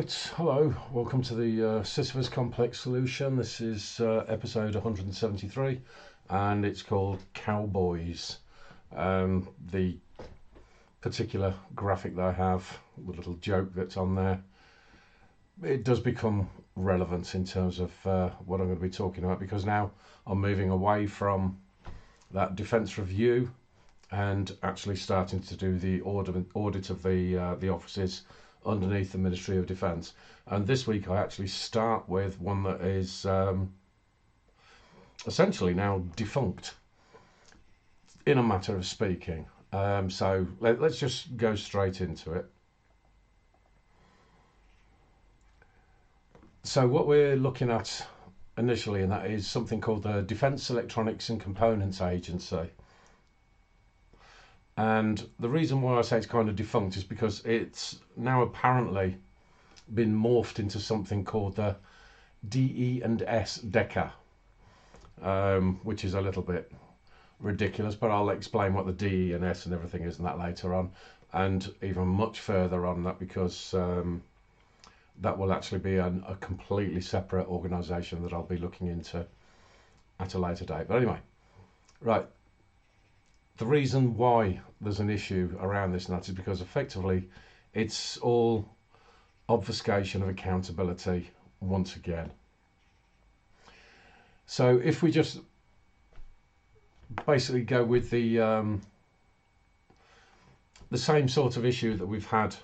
Right, hello, welcome to the Sisyphus Complex Solution. This is episode 173 and it's called Cowboys. The particular graphic that I have, the little joke that's on there, it does become relevant in terms of what I'm going to be talking about, because now I'm moving away from that defence review and actually starting to do the audit of the offices underneath the Ministry of Defence. And this week I actually start with one that is essentially now defunct, in a matter of speaking. So let's just go straight into it. So what we're looking at initially, and that is something called the Defence Electronics and Components Agency. And the reason why I say it's kind of defunct is because it's now apparently been morphed into something called the DE&S DECA, which is a little bit ridiculous, but I'll explain what the DE&S and everything is and that later on, and even much further on that, because that will actually be a completely separate organisation that I'll be looking into at a later date. But anyway, right. The reason why there's an issue around this, and that is because effectively it's all obfuscation of accountability once again. So if we just basically go with the same sort of issue that we've had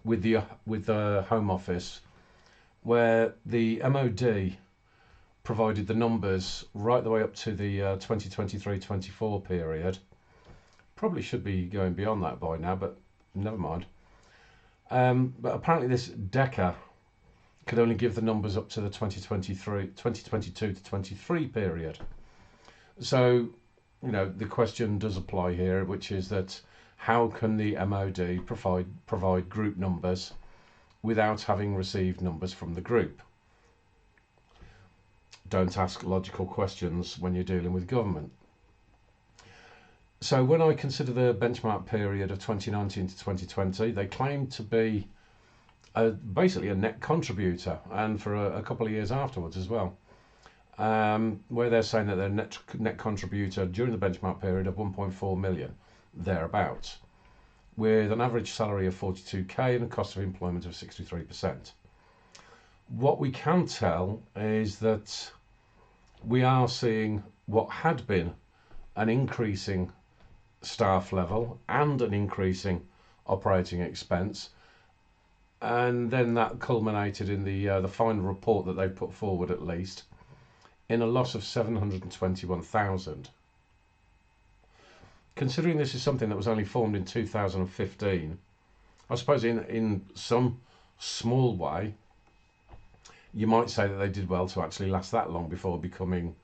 with the Home Office, where the MOD provided the numbers right the way up to the 2023-24 period. Probably should be going beyond that by now, but never mind. But apparently this DECA could only give the numbers up to the 2022 to 23 period. So, you know, the question does apply here, which is that how can the MOD provide group numbers without having received numbers from the group? Don't ask logical questions when you're dealing with government. So when I consider the benchmark period of 2019 to 2020, they claim to be basically a net contributor, and for a couple of years afterwards as well, where they're saying that they're net contributor during the benchmark period of 1.4 million, thereabouts, with an average salary of 42k and a cost of employment of 63%. What we can tell is that we are seeing what had been an increasing staff level and an increasing operating expense, and then that culminated in the final report that they put forward, at least, in a loss of 721,000. Considering this is something that was only formed in 2015, I suppose in some small way you might say that they did well to actually last that long before becoming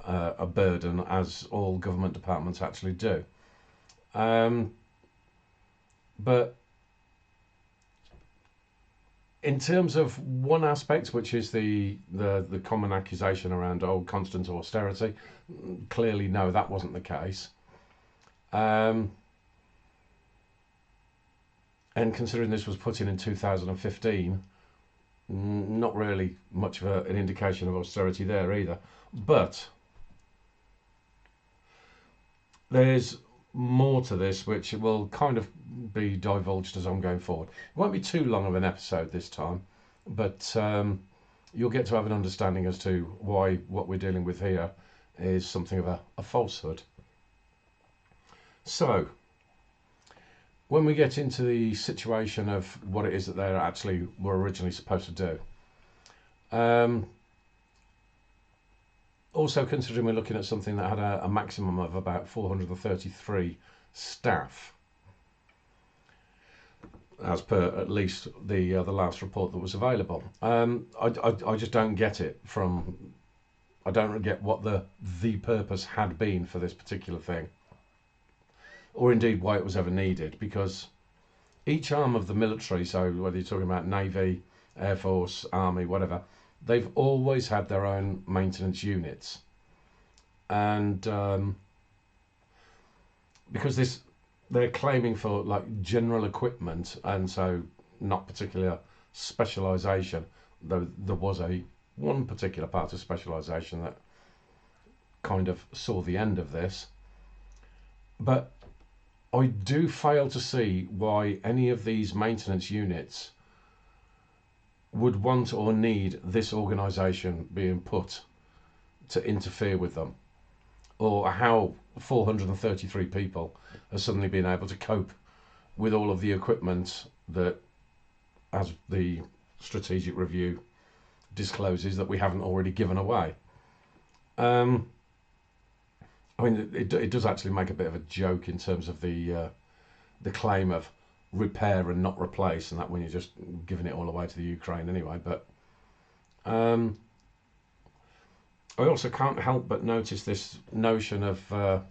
a burden, as all government departments actually do. But in terms of one aspect, which is the common accusation around constant austerity, clearly no, that wasn't the case. And considering this was put in 2015, not really much of an indication of austerity there either. But there's more to this, which will kind of be divulged as I'm going forward. It won't be too long of an episode this time, but you'll get to have an understanding as to why what we're dealing with here is something of a falsehood. So when we get into the situation of what it is that they actually were originally supposed to do, also considering we're looking at something that had a maximum of about 433 staff, as per at least the last report that was available. I just don't get it I don't get what the purpose had been for this particular thing, or indeed why it was ever needed, because each arm of the military, so whether you're talking about Navy, Air Force, Army, whatever, they've always had their own maintenance units. And because they're claiming for like general equipment, and so not particular specialisation, though there was one particular part of specialisation that kind of saw the end of this. But I do fail to see why any of these maintenance units would want or need this organisation being put to interfere with them, or how 433 people have suddenly been able to cope with all of the equipment that, as the strategic review discloses, that we haven't already given away. I mean, it does actually make a bit of a joke in terms of the claim of repair and not replace, and that when you're just giving it all away to the Ukraine anyway. But I also can't help but notice this notion of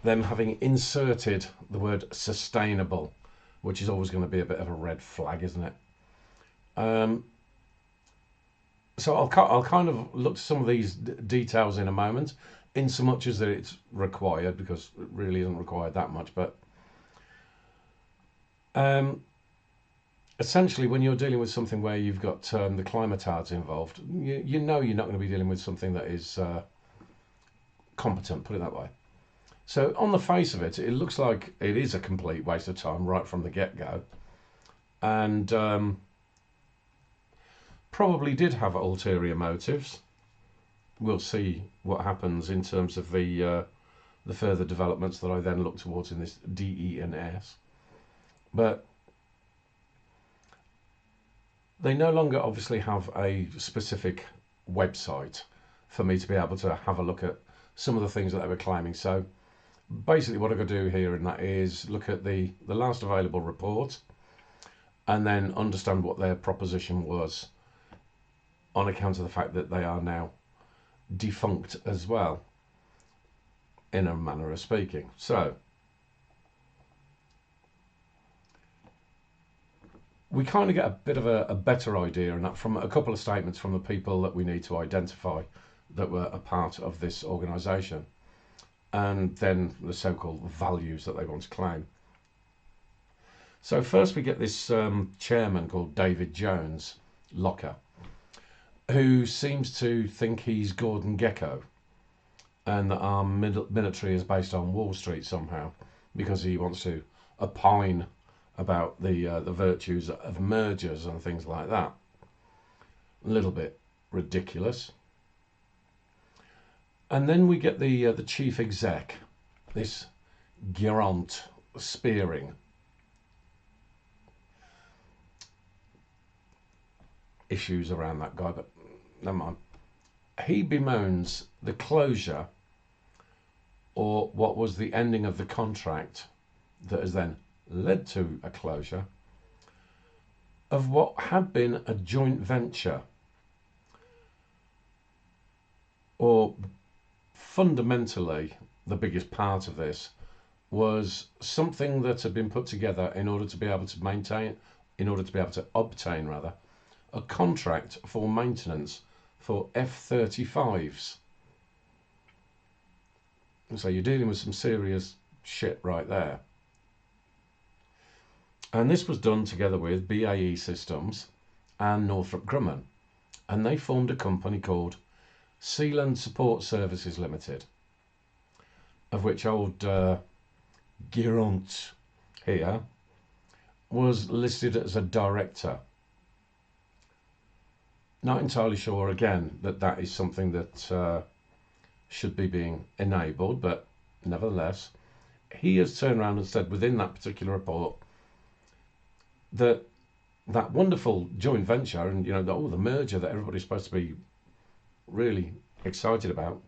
them having inserted the word sustainable, which is always going to be a bit of a red flag, isn't it? So I'll kind of look to some of these details in a moment, in so much as that it's required, because it really isn't required that much. But essentially, when you're dealing with something where you've got the climatards involved, you know you're not going to be dealing with something that is competent, put it that way. So on the face of it, it looks like it is a complete waste of time right from the get-go, and probably did have ulterior motives. We'll see what happens in terms of the further developments that I then look towards in this DE&S. But they no longer obviously have a specific website for me to be able to have a look at some of the things that they were claiming. So basically what I've got to do here and that is look at the last available report and then understand what their proposition was on account of the fact that they are now defunct as well, in a manner of speaking. So we kind of get a bit of a better idea, and that from a couple of statements from the people that we need to identify that were a part of this organisation, and then the so-called values that they want to claim. So first we get this chairman called David Jones, Locker, who seems to think he's Gordon Gekko, and that our military is based on Wall Street somehow, because he wants to opine about the virtues of mergers and things like that. A little bit ridiculous. And then we get the chief exec, this Geraint Spearing. Issues around that guy, but never mind. He bemoans the closure, or what was the ending of the contract that has then led to a closure, of what had been a joint venture, or fundamentally the biggest part of this was something that had been put together in order to be able to maintain, in order to be able to obtain rather, a contract for maintenance for F-35s. So you're dealing with some serious shit right there. And this was done together with BAE Systems and Northrop Grumman. And they formed a company called Sealand Support Services Limited, of which old Geraint here was listed as a director. Not entirely sure, again, that is something that should be being enabled, but nevertheless, he has turned around and said within that particular report that that wonderful joint venture and, you know, the merger that everybody's supposed to be really excited about,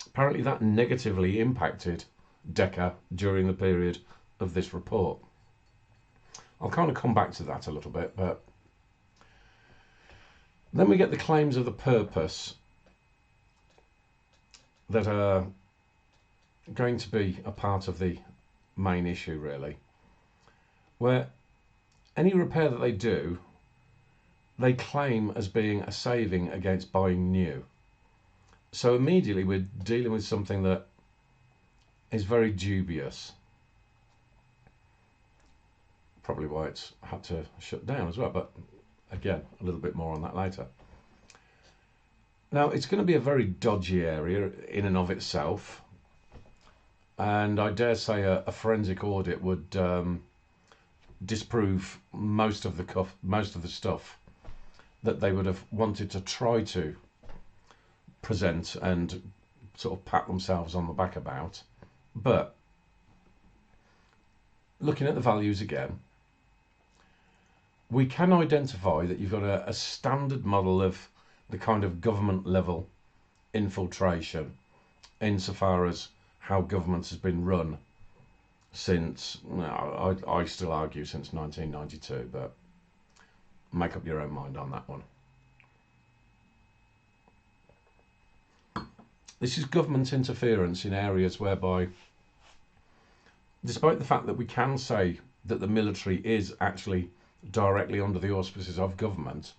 apparently that negatively impacted Decca during the period of this report. I'll kind of come back to that a little bit, but then we get the claims of the purpose that are going to be a part of the main issue, really, where any repair that they do, they claim as being a saving against buying new. So immediately we're dealing with something that is very dubious. probably why it's had to shut down as well. But again, a little bit more on that later. Now, it's going to be a very dodgy area in and of itself, and I dare say a forensic audit would disprove most of the stuff that they would have wanted to try to present and sort of pat themselves on the back about. But looking at the values again, we can identify that you've got a standard model of the kind of government level infiltration insofar as how government has been run since, I still argue since 1992, but make up your own mind on that one. This is government interference in areas whereby, despite the fact that we can say that the military is actually directly under the auspices of government,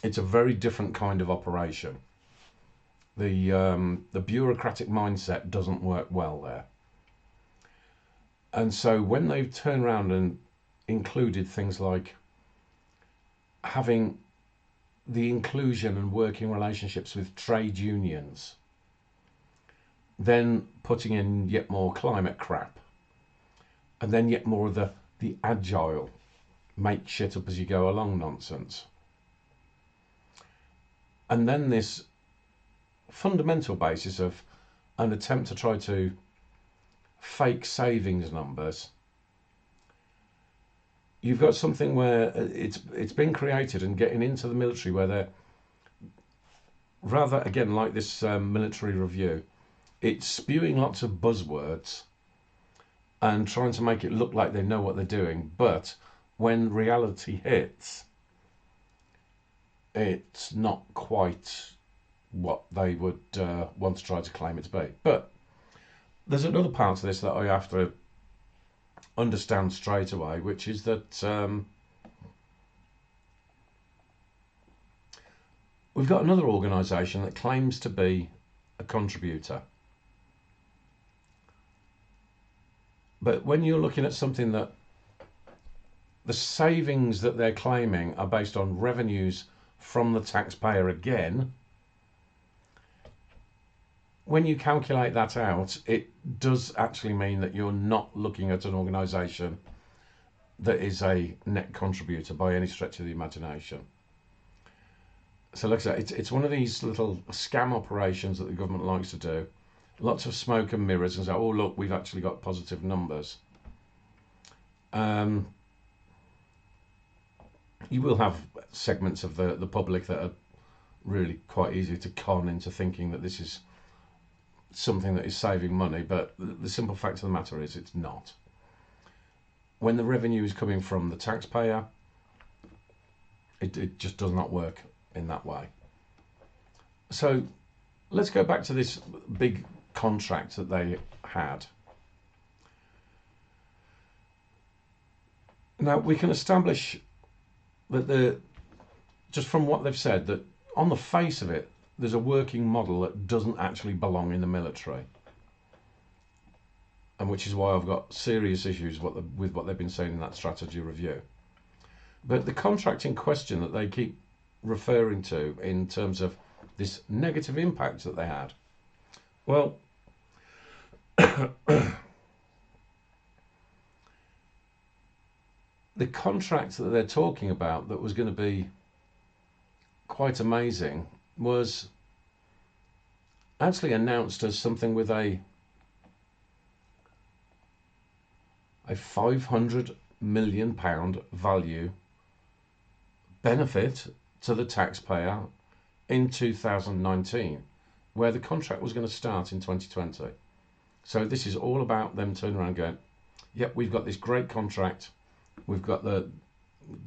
it's a very different kind of operation. The bureaucratic mindset doesn't work well there. And so when they've turned around and included things like having the inclusion and working relationships with trade unions, then putting in yet more climate crap, and then yet more of the agile make shit up as you go along nonsense, and then this fundamental basis of an attempt to try to fake savings numbers, you've got something where it's been created and getting into the military where they're rather, again, like this military review, it's spewing lots of buzzwords and trying to make it look like they know what they're doing, but when reality hits, it's not quite what they would want to try to claim it to be. But there's another part of this that I have to understand straight away, which is that we've got another organisation that claims to be a contributor. But when you're looking at something that the savings that they're claiming are based on revenues from the taxpayer again, when you calculate that out, it does actually mean that you're not looking at an organisation that is a net contributor by any stretch of the imagination. So like I said, it's one of these little scam operations that the government likes to do. Lots of smoke and mirrors and say, oh look, we've actually got positive numbers. You will have segments of the public that are really quite easy to con into thinking that this is something that is saving money, but the simple fact of the matter is it's not. When the revenue is coming from the taxpayer, it just does not work in that way. So let's go back to this big contract that they had. Now we can establish that just from what they've said, that on the face of it, there's a working model that doesn't actually belong in the military, and which is why I've got serious issues with what they've been saying in that strategy review. But the contract in question that they keep referring to in terms of this negative impact that they had, well, the contract that they're talking about that was going to be quite amazing was actually announced as something with a £500 million value benefit to the taxpayer in 2019, where the contract was going to start in 2020. So this is all about them turning around and going, yep, we've got this great contract, we've got the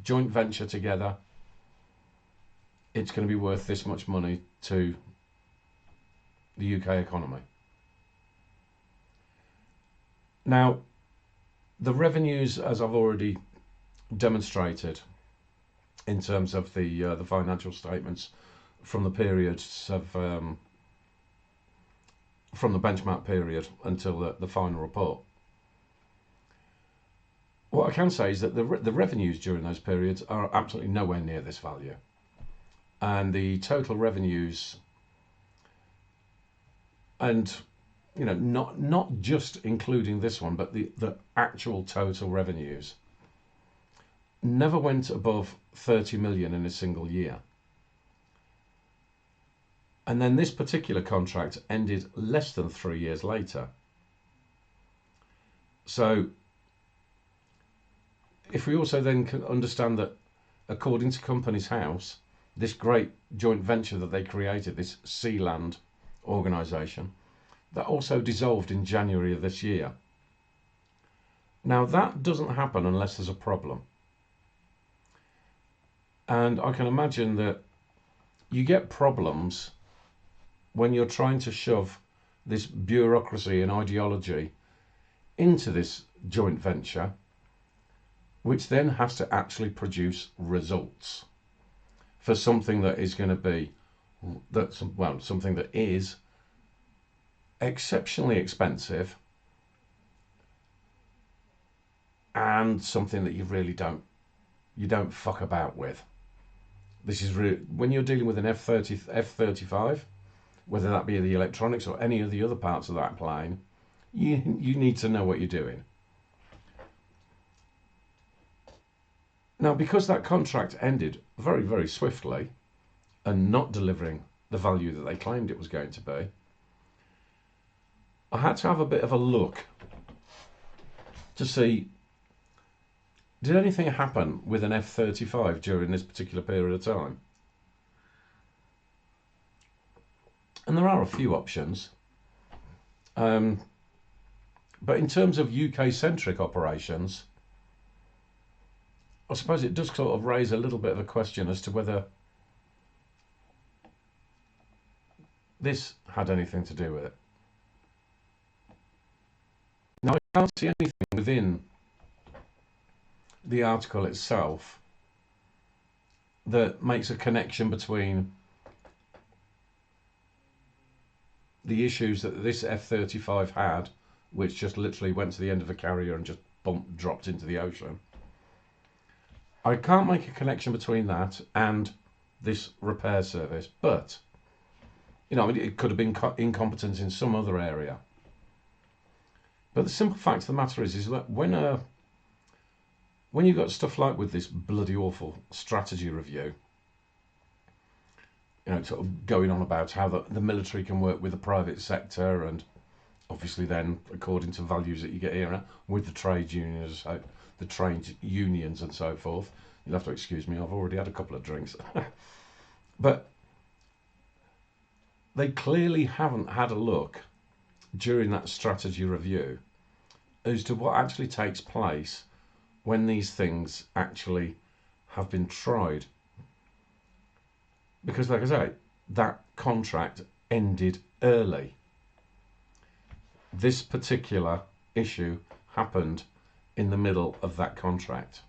joint venture together, it's going to be worth this much money to the UK economy. Now, the revenues, as I've already demonstrated in terms of the financial statements from the periods of from the benchmark period until the final report, What I can say is that the revenues during those periods are absolutely nowhere near this value, and the total revenues, and not just including this one, but the actual total revenues never went above 30 million in a single year. And then this particular contract ended less than 3 years later. So if we also then can understand that, according to Companies House, this great joint venture that they created, this Sealand organisation, that also dissolved in January of this year. Now that doesn't happen unless there's a problem. And I can imagine that you get problems when you're trying to shove this bureaucracy and ideology into this joint venture, which then has to actually produce results for something that is going to be, something that is exceptionally expensive and something that you really don't fuck about with. This is really, when you're dealing with an F-35, whether that be the electronics or any of the other parts of that plane, you need to know what you're doing. Now, because that contract ended very, very swiftly and not delivering the value that they claimed it was going to be, I had to have a bit of a look to see, did anything happen with an F-35 during this particular period of time? And there are a few options. But in terms of UK-centric operations, I suppose it does sort of raise a little bit of a question as to whether this had anything to do with it. Now, I can't see anything within the article itself that makes a connection between the issues that this F-35 had, which just literally went to the end of a carrier and just dropped into the ocean. I can't make a connection between that and this repair service, but it could have been incompetence in some other area. But the simple fact of the matter is that when you've got stuff like with this bloody awful strategy review, sort of going on about how the military can work with the private sector, and obviously then, according to values that you get here, with the trade unions, and so forth. You'll have to excuse me, I've already had a couple of drinks. But they clearly haven't had a look during that strategy review as to what actually takes place when these things actually have been tried. Because, like I say, that contract ended early. This particular issue happened in the middle of that contract.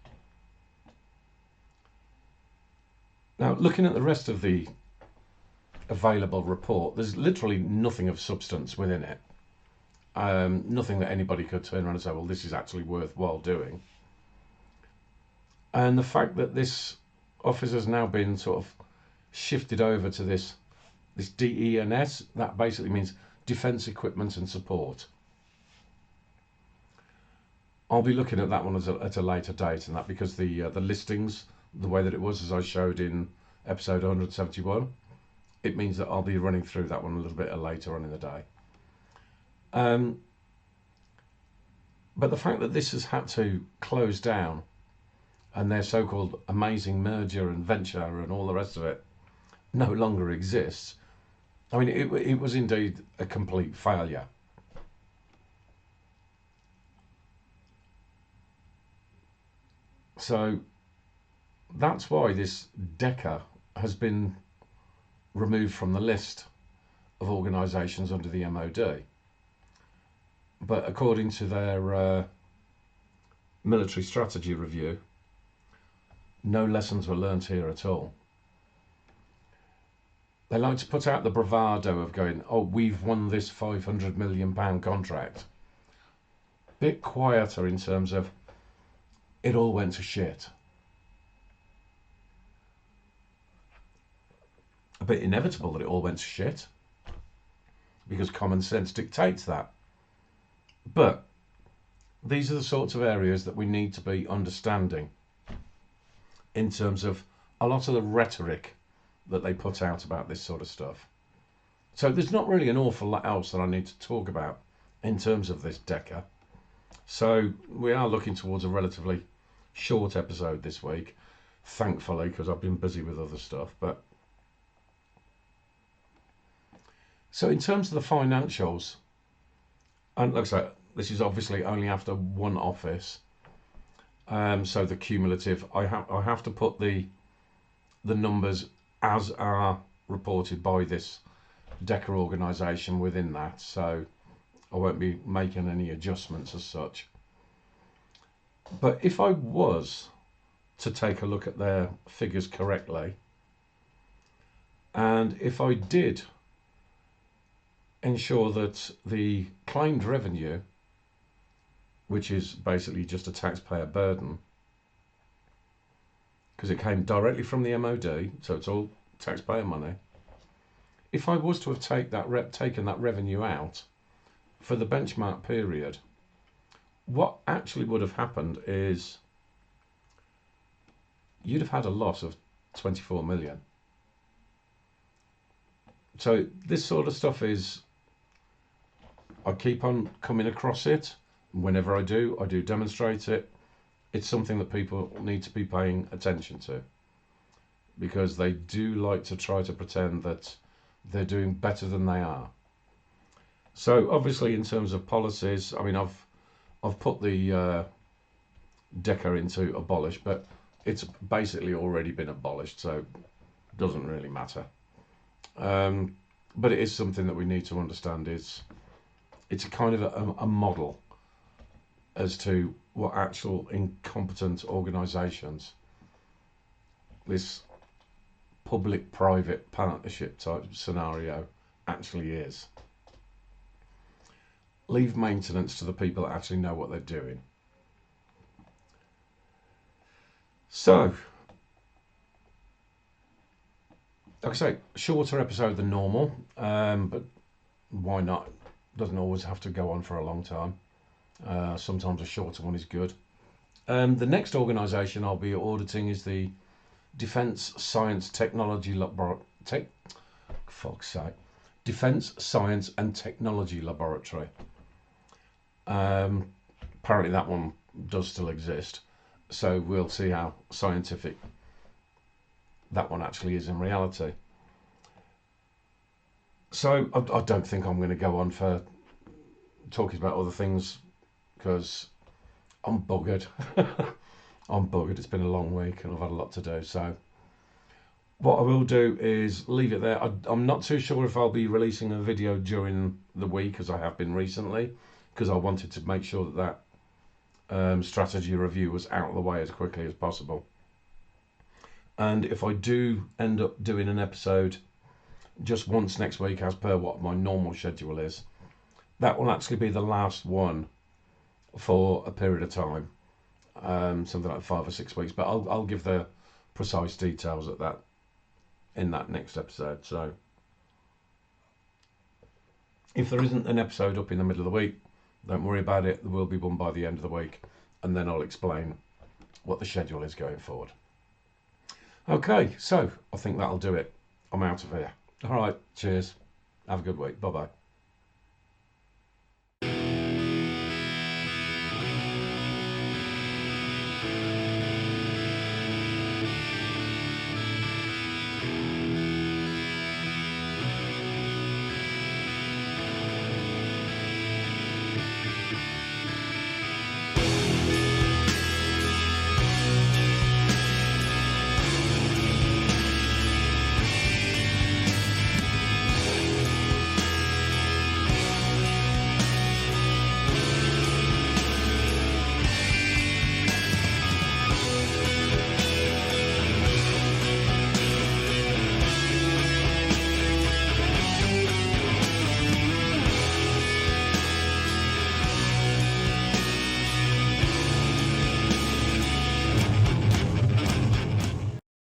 Now, looking at the rest of the available report, there's literally nothing of substance within it. Nothing that anybody could turn around and say, well, this is actually worthwhile doing. And the fact that this office has now been sort of shifted over to this DE&S, that basically means Defence Equipment and Support. I'll be looking at that one at a later date, and that because the listings, the way that it was, as I showed in episode 171, it means that I'll be running through that one a little bit later on in the day. But the fact that this has had to close down and their so-called amazing merger and venture and all the rest of it no longer exists, I mean, it was indeed a complete failure. So that's why this DECA has been removed from the list of organisations under the MOD. But according to their military strategy review, no lessons were learnt here at all. They like to put out the bravado of going, oh, we've won this £500 million contract. Bit quieter in terms of it all went to shit. A bit inevitable that it all went to shit, because common sense dictates that. But these are the sorts of areas that we need to be understanding in terms of a lot of the rhetoric that they put out about this sort of stuff. So there's not really an awful lot else that I need to talk about in terms of this Decker. So we are looking towards a relatively short episode this week, thankfully, because I've been busy with other stuff. But so in terms of the financials, and like I say, this is obviously only after one office. So the cumulative, I have to put the numbers as are reported by this Decker organisation within that. So I won't be making any adjustments as such. But if I was to take a look at their figures correctly, and if I did ensure that the claimed revenue, which is basically just a taxpayer burden, because it came directly from the MOD, so it's all taxpayer money. If I was to have taken that revenue out for the benchmark period, what actually would have happened is you'd have had a loss of 24 million. So this sort of stuff is, I keep on coming across it. Whenever I do demonstrate it. It's something that people need to be paying attention to, because they do like to try to pretend that they're doing better than they are. So obviously in terms of policies, I mean, I've put the Decker into abolish, but it's basically already been abolished, so it doesn't really matter. But it is something that we need to understand. It's a kind of a model as to what actual incompetent organisations, this public-private partnership type scenario, actually is. Leave maintenance to the people that actually know what they're doing. So, like I say, shorter episode than normal, but why not? Doesn't always have to go on for a long time. Sometimes a shorter one is good. The next organisation I'll be auditing is the Defence Science Technology Laboratory. Defence Science and Technology Laboratory. Apparently that one does still exist, so we'll see how scientific that one actually is in reality. So I don't think I'm going to go on for talking about other things, because I'm buggered. I'm buggered. It's been a long week and I've had a lot to do. So what I will do is leave it there. I'm not too sure if I'll be releasing a video during the week, as I have been recently, because I wanted to make sure that strategy review was out of the way as quickly as possible. And if I do end up doing an episode just once next week, as per what my normal schedule is, that will actually be the last one for a period of time, something like 5 or 6 weeks. But I'll give the precise details at that in that next episode. So if there isn't an episode up in the middle of the week, don't worry about it. There will be one by the end of the week, and then I'll explain what the schedule is going forward. Okay, so I think that'll do it. I'm out of here. All right, cheers. Have a good week. Bye-bye.